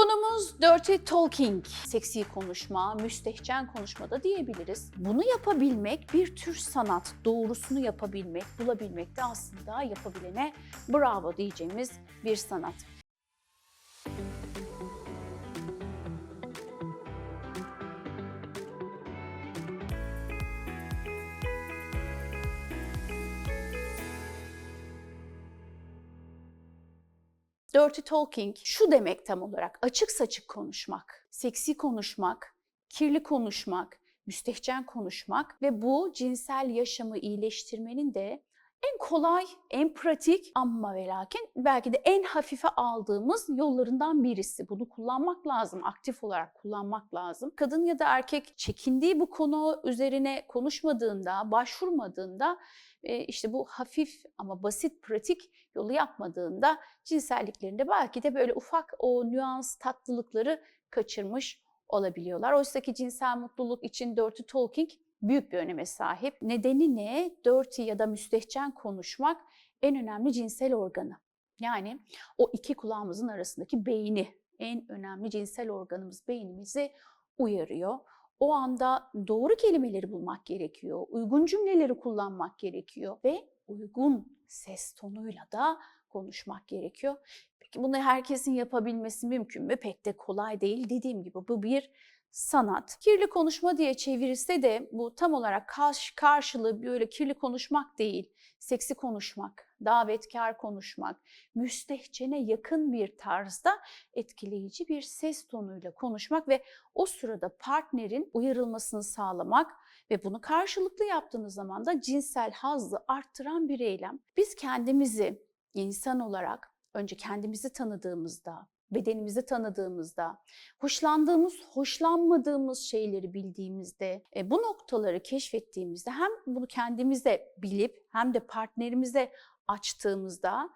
Konumuz dirty talking. Seksi konuşma, müstehcen konuşma da diyebiliriz. Bunu yapabilmek bir tür sanat. Doğrusunu yapabilmek, bulabilmek de aslında yapabilene bravo diyeceğimiz bir sanat. Dirty talking şu demek tam olarak: açık saçık konuşmak, seksi konuşmak, kirli konuşmak, müstehcen konuşmak ve bu cinsel yaşamı iyileştirmenin de en kolay, en pratik ama ve lakin belki de en hafife aldığımız yollarından birisi. Bunu kullanmak lazım, aktif olarak kullanmak lazım. Kadın ya da erkek çekindiği bu konu üzerine konuşmadığında, başvurmadığında, işte bu hafif ama basit, pratik yolu yapmadığında cinselliklerinde belki de böyle ufak o nüans tatlılıkları kaçırmış olabiliyorlar. Oysa ki cinsel mutluluk için dirty talking büyük bir öneme sahip. Nedeni ne? Dirty ya da müstehcen konuşmak en önemli cinsel organı. Yani o iki kulağımızın arasındaki beyni, en önemli cinsel organımız beynimizi uyarıyor. O anda doğru kelimeleri bulmak gerekiyor, uygun cümleleri kullanmak gerekiyor ve uygun ses tonuyla da konuşmak gerekiyor. Peki bunu herkesin yapabilmesi mümkün mü? Pek de kolay değil. Dediğim gibi bu bir sanat. Kirli konuşma diye çevirilse de bu tam olarak karşılığı böyle kirli konuşmak değil, seksi konuşmak, davetkar konuşmak, müstehcene yakın bir tarzda etkileyici bir ses tonuyla konuşmak ve o sırada partnerin uyarılmasını sağlamak ve bunu karşılıklı yaptığınız zaman da cinsel hazzı arttıran bir eylem. Biz kendimizi insan olarak önce kendimizi tanıdığımızda, bedenimizi tanıdığımızda, hoşlandığımız, hoşlanmadığımız şeyleri bildiğimizde, bu noktaları keşfettiğimizde hem bunu kendimize bilip hem de partnerimize açtığımızda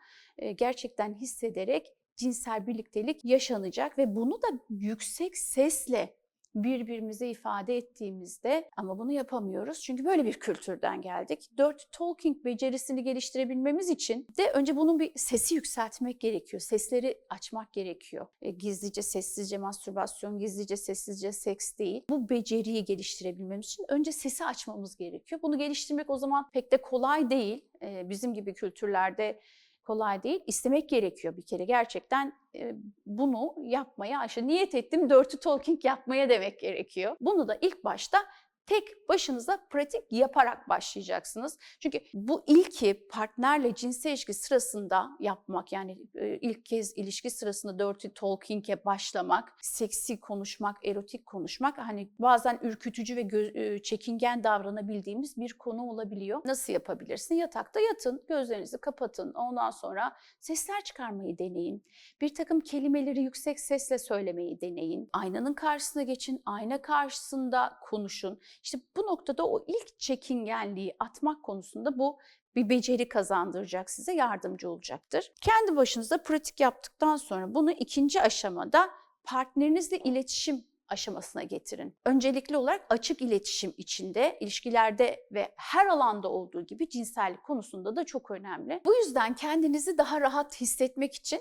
gerçekten hissederek cinsel birliktelik yaşanacak ve bunu da yüksek sesle birbirimize ifade ettiğimizde, ama bunu yapamıyoruz çünkü böyle bir kültürden geldik. Dirty talking becerisini geliştirebilmemiz için de önce bunun bir sesi yükseltmek gerekiyor. Sesleri açmak gerekiyor. Gizlice, sessizce mastürbasyon, gizlice, sessizce seks değil. Bu beceriyi geliştirebilmemiz için önce sesi açmamız gerekiyor. Bunu geliştirmek o zaman pek de kolay değil. Bizim gibi kültürlerde kolay değil. İstemek gerekiyor bir kere. Gerçekten bunu yapmaya, işte niyet ettim dirty talking yapmaya demek gerekiyor. Bunu da ilk başta tek başınıza pratik yaparak başlayacaksınız. Çünkü bu ilki partnerle cinsel ilişki sırasında yapmak, yani ilk kez ilişki sırasında dirty talking'e başlamak, seksi konuşmak, erotik konuşmak hani bazen ürkütücü ve çekingen davranabildiğimiz bir konu olabiliyor. Nasıl yapabilirsin? Yatakta yatın, gözlerinizi kapatın. Ondan sonra sesler çıkarmayı deneyin. Bir takım kelimeleri yüksek sesle söylemeyi deneyin. Aynanın karşısına geçin, ayna karşısında konuşun. İşte bu noktada o ilk çekingenliği atmak konusunda bu bir beceri kazandıracak, size yardımcı olacaktır. Kendi başınıza pratik yaptıktan sonra bunu ikinci aşamada partnerinizle iletişim aşamasına getirin. Öncelikli olarak açık iletişim içinde, ilişkilerde ve her alanda olduğu gibi cinsellik konusunda da çok önemli. Bu yüzden kendinizi daha rahat hissetmek için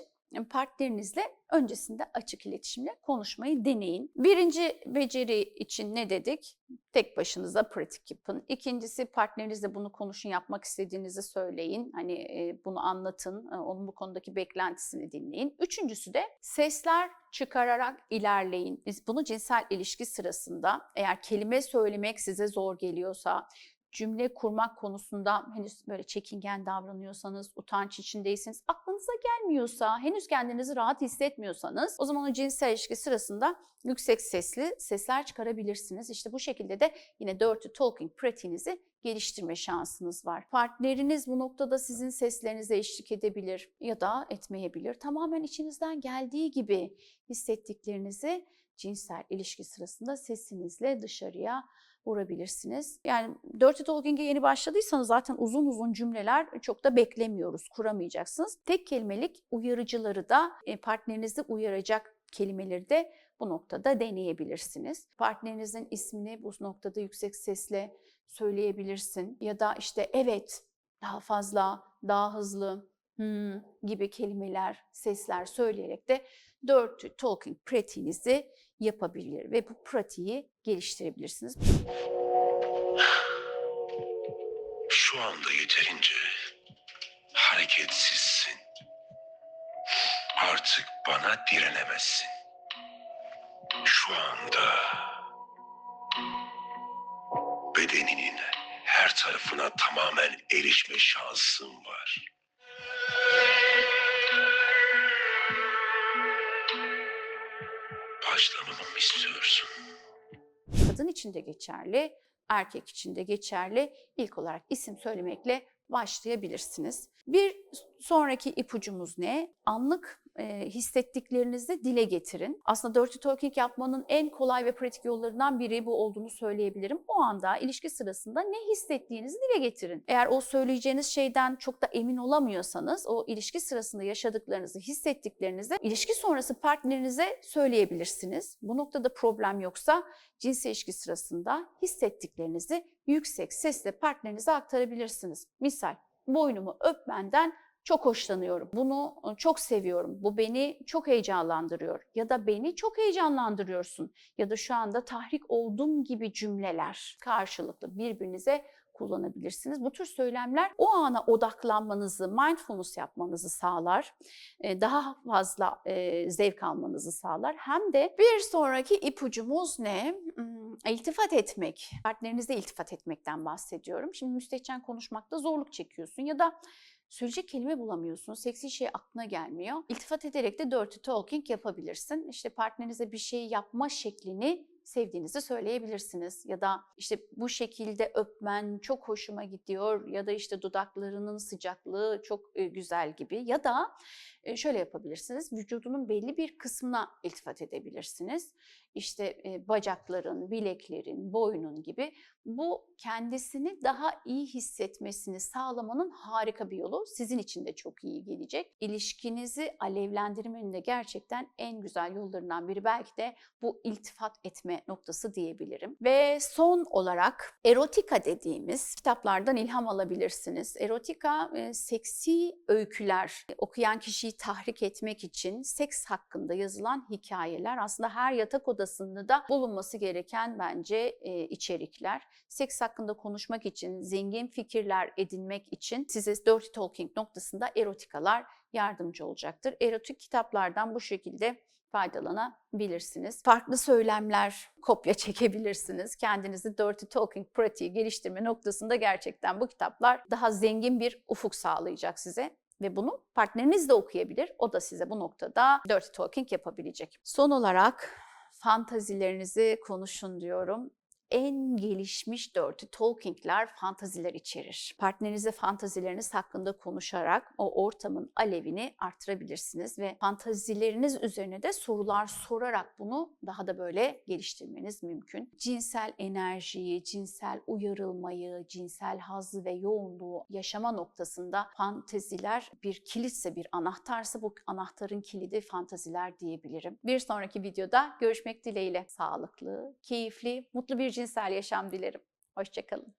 partnerinizle öncesinde açık iletişimle konuşmayı deneyin. Birinci beceri için ne dedik? Tek başınıza pratik yapın. İkincisi, partnerinizle bunu konuşun, yapmak istediğinizi söyleyin. Hani bunu anlatın, onun bu konudaki beklentisini dinleyin. Üçüncüsü de sesler çıkararak ilerleyin. Biz bunu cinsel ilişki sırasında eğer kelime söylemek size zor geliyorsa, cümle kurmak konusunda henüz böyle çekingen davranıyorsanız, utanç içindeyseniz, aklınıza gelmiyorsa, henüz kendinizi rahat hissetmiyorsanız o zaman o cinsel ilişki sırasında yüksek sesli sesler çıkarabilirsiniz. İşte bu şekilde de yine dirty talking pratiğinizi geliştirme şansınız var. Partneriniz bu noktada sizin seslerinize eşlik edebilir ya da etmeyebilir. Tamamen içinizden geldiği gibi hissettiklerinizi cinsel ilişki sırasında sesinizle dışarıya vurabilirsiniz. Yani dirty talking'e yeni başladıysanız zaten uzun uzun cümleler çok da beklemiyoruz, kuramayacaksınız. Tek kelimelik uyarıcıları da partnerinizi uyaracak kelimeleri de bu noktada deneyebilirsiniz. Partnerinizin ismini bu noktada yüksek sesle söyleyebilirsin ya da işte evet, daha fazla, daha hızlı, gibi kelimeler, sesler söyleyerek de Dirty Talking pratiğinizi yapabilir ve bu pratiği geliştirebilirsiniz. Şu anda yeterince hareketsizsin. Artık bana direnemezsin. Şu anda bedeninin her tarafına tamamen erişme şansın var. Başlamamı mı istiyorsun? Kadın için de geçerli, erkek için de geçerli. İlk olarak isim söylemekle başlayabilirsiniz. Bir sonraki ipucumuz ne? Anlık hissettiklerinizi dile getirin. Aslında Dirty Talking yapmanın en kolay ve pratik yollarından biri bu olduğunu söyleyebilirim. O anda ilişki sırasında ne hissettiğinizi dile getirin. Eğer o söyleyeceğiniz şeyden çok da emin olamıyorsanız o ilişki sırasında yaşadıklarınızı, hissettiklerinizi ilişki sonrası partnerinize söyleyebilirsiniz. Bu noktada problem yoksa cinsel ilişki sırasında hissettiklerinizi yüksek sesle partnerinize aktarabilirsiniz. Misal, boynumu öpmenden çok hoşlanıyorum. Bunu çok seviyorum. Bu beni çok heyecanlandırıyor. Ya da beni çok heyecanlandırıyorsun. Ya da şu anda tahrik oldum gibi cümleler karşılıklı birbirinize kullanabilirsiniz. Bu tür söylemler o ana odaklanmanızı, mindfulness yapmanızı sağlar. Daha fazla zevk almanızı sağlar. Hem de bir sonraki ipucumuz ne? İltifat etmek. Partnerinize iltifat etmekten bahsediyorum. Şimdi müstehcen konuşmakta zorluk çekiyorsun ya da söyleyecek kelime bulamıyorsun, seksi şey aklına gelmiyor. İltifat ederek de dirty talking yapabilirsin. İşte partnerinize bir şey yapma şeklini sevdiğinizi söyleyebilirsiniz. Ya da işte bu şekilde öpmen çok hoşuma gidiyor ya da işte dudaklarının sıcaklığı çok güzel gibi. Ya da şöyle yapabilirsiniz, vücudunun belli bir kısmına iltifat edebilirsiniz. İşte bacakların, bileklerin, boynun gibi. Bu kendisini daha iyi hissetmesini sağlamanın harika bir yolu. Sizin için de çok iyi gelecek. İlişkinizi alevlendirmenin de gerçekten en güzel yollarından biri belki de bu iltifat etme noktası diyebilirim. Ve son olarak erotika dediğimiz kitaplardan ilham alabilirsiniz. Erotika seksi öyküler, okuyan kişiyi tahrik etmek için seks hakkında yazılan hikayeler. Aslında her yatak odasında da bulunması gereken bence içerikler. Seks hakkında konuşmak için, zengin fikirler edinmek için size Dirty Talking noktasında erotikalar yardımcı olacaktır. Erotik kitaplardan bu şekilde faydalanabilirsiniz. Farklı söylemler kopya çekebilirsiniz. Kendinizi Dirty Talking pratiği geliştirme noktasında gerçekten bu kitaplar daha zengin bir ufuk sağlayacak size. Ve bunu partneriniz de okuyabilir. O da size bu noktada Dirty Talking yapabilecek. Son olarak fantazilerinizi konuşun diyorum. En gelişmiş Dirty Talking'ler fantaziler içerir. Partnerinize fantazileriniz hakkında konuşarak o ortamın alevini artırabilirsiniz ve fantazileriniz üzerine de sorular sorarak bunu daha da böyle geliştirmeniz mümkün. Cinsel enerjiyi, cinsel uyarılmayı, cinsel hazzı ve yoğunluğu yaşama noktasında fantaziler bir kilitse, bir anahtarsa bu anahtarın kilidi fantaziler diyebilirim. Bir sonraki videoda görüşmek dileğiyle. Sağlıklı, keyifli, mutlu bir cinsel yaşam dilerim. Hoşça kalın.